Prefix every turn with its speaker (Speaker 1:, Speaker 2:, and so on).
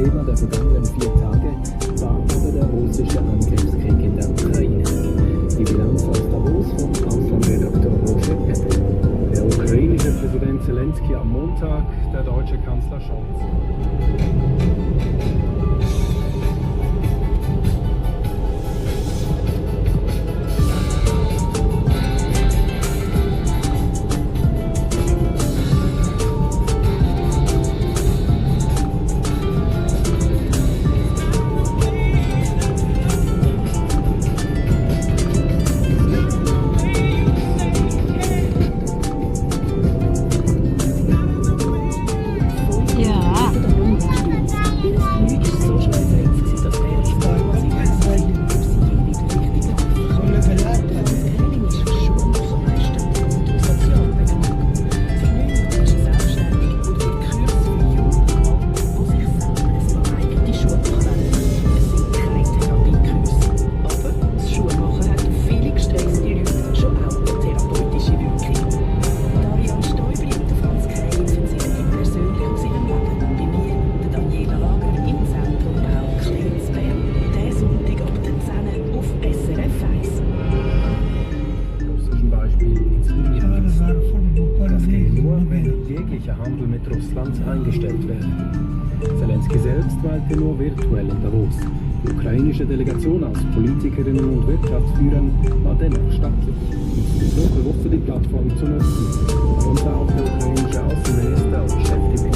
Speaker 1: Thema der vergangenen 4 Tage war aber der russische Angriffskrieg in der Ukraine. Die Bilanz aus Davos vom Auslandsredakteur Roger Peppe. Der ukrainische Präsident Zelensky am Montag, der deutsche Kanzler Scholz. Jeglicher Handel mit Russland eingestellt werden. Zelensky selbst weilte nur virtuell in Davos. Die ukrainische Delegation aus Politikerinnen und Wirtschaftsführern war dennoch stattlich, um die so bewusste die Plattform zu nutzen. Darunter auch der ukrainische Außenminister und Chef